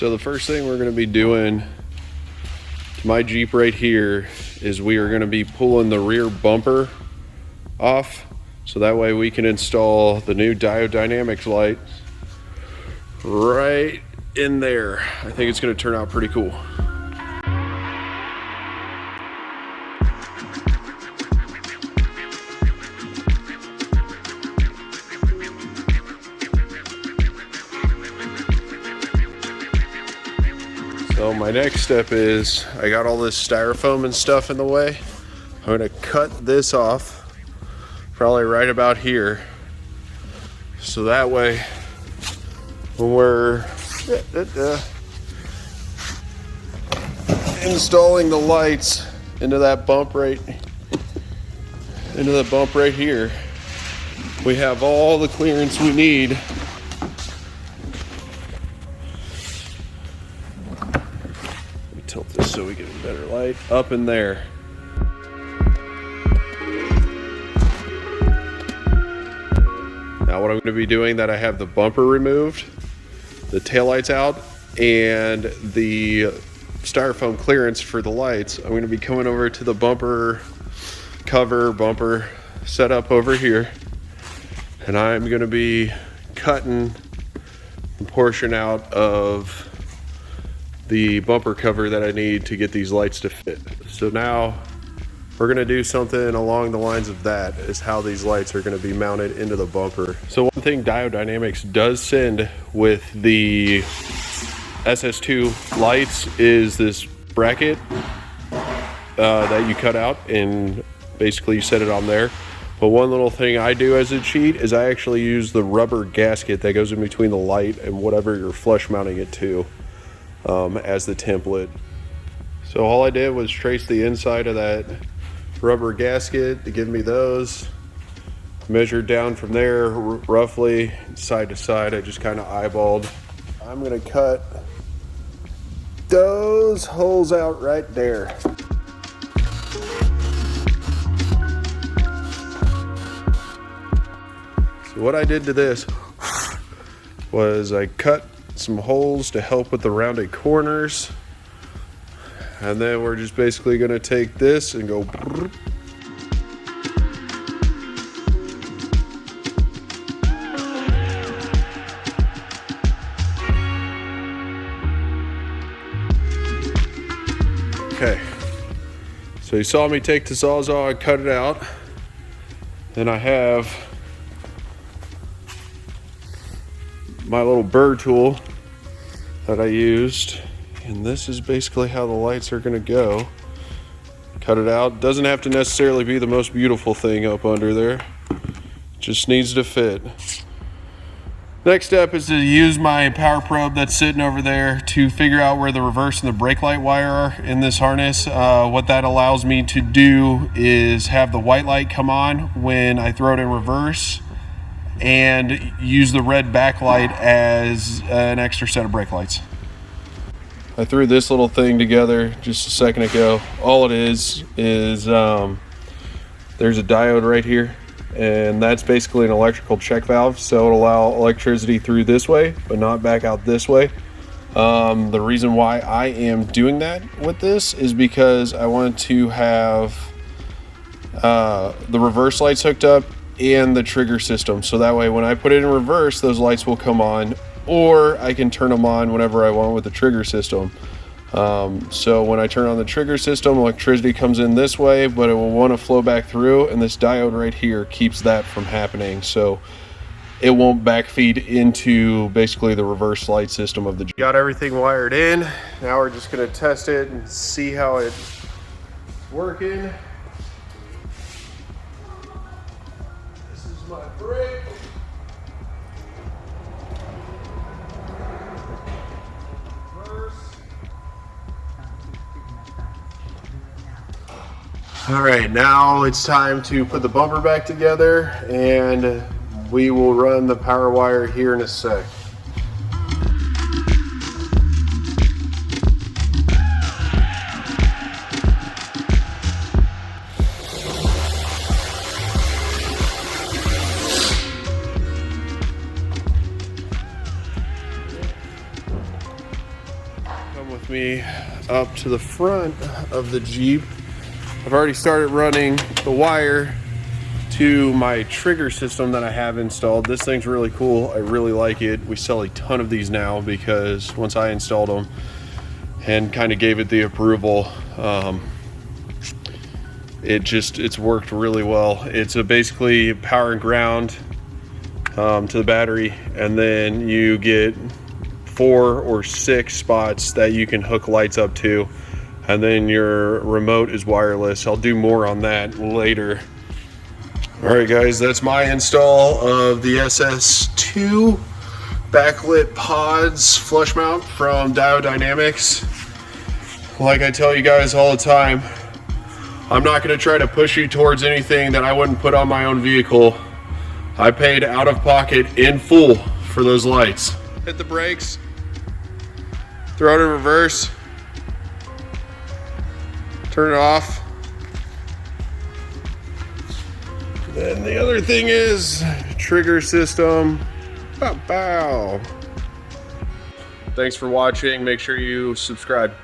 So the first thing we're going to be doing to my Jeep right here is we are going to be pulling the rear bumper off, so that way we can install the new Diode Dynamics light right in there. I think it's going to turn out pretty cool. So my next step is, I got all this styrofoam and stuff in the way. I'm gonna cut this off, probably right about here. So that way, when we're installing the lights into that bump right here, we have all the clearance we need. Tilt this so we get a better light up in there. Now what I'm going to be doing, that I have the bumper removed, the taillights out, and the styrofoam clearance for the lights, I'm going to be coming over to the bumper setup over here, and I'm going to be cutting the portion out of the bumper cover that I need to get these lights to fit. So now we're gonna do something along the lines of that, is how these lights are gonna be mounted into the bumper. So one thing Diode Dynamics does send with the SS2 lights is this bracket that you cut out, and basically you set it on there. But one little thing I do as a cheat is I actually use the rubber gasket that goes in between the light and whatever you're flush mounting it to, as the template. So all I did was trace the inside of that rubber gasket to give me those, measured down from there roughly side to side. I just kind of eyeballed. I'm gonna cut those holes out right there. So what I did to this was I cut some holes to help with the rounded corners, and then we're just basically going to take this and go okay. So you saw me take the Sawzall and cut it out. Then I have my little burr tool that I used, and this is basically how the lights are going to go. Cut it out. Doesn't have to necessarily be the most beautiful thing up under there, just needs to fit. Next step is to use my power probe that's sitting over there to figure out where the reverse and the brake light wire are in this harness. What that allows me to do is have the white light come on when I throw it in reverse, and use the red backlight as an extra set of brake lights. I threw this little thing together just a second ago. All it is there's a diode right here, and that's basically an electrical check valve, so it'll allow electricity through this way but not back out this way. The reason why I am doing that with this is because I want to have the reverse lights hooked up and the trigger system, so that way when I put it in reverse, those lights will come on, or I can turn them on whenever I want with the trigger system. So when I turn on the trigger system, electricity comes in this way, but it will want to flow back through, and this diode right here keeps that from happening, so it won't backfeed into basically the reverse light system of the Jeep. Got everything wired in. Now we're just going to test it and see how it's working. My brake. All right, now it's time to put the bumper back together, and we will run the power wire here in a sec. me up to the front of the Jeep. I've already started running the wire to my trigger system that I have installed. This thing's really cool. I really like it. We sell a ton of these now because once I installed them and kind of gave it the approval, it's worked really well. It's basically power and ground to the battery, and then you get 4 or 6 spots that you can hook lights up to, and then your remote is wireless. I'll do more on that later. Alright guys, that's my install of the SS2 backlit pods flush mount from Diode Dynamics. Like I tell you guys all the time, I'm not going to try to push you towards anything that I wouldn't put on my own vehicle. I paid out of pocket in full for those lights. Hit the brakes, throw it in reverse, turn it off. Then the other thing is trigger system. Bow, bow. Thanks for watching. Make sure you subscribe.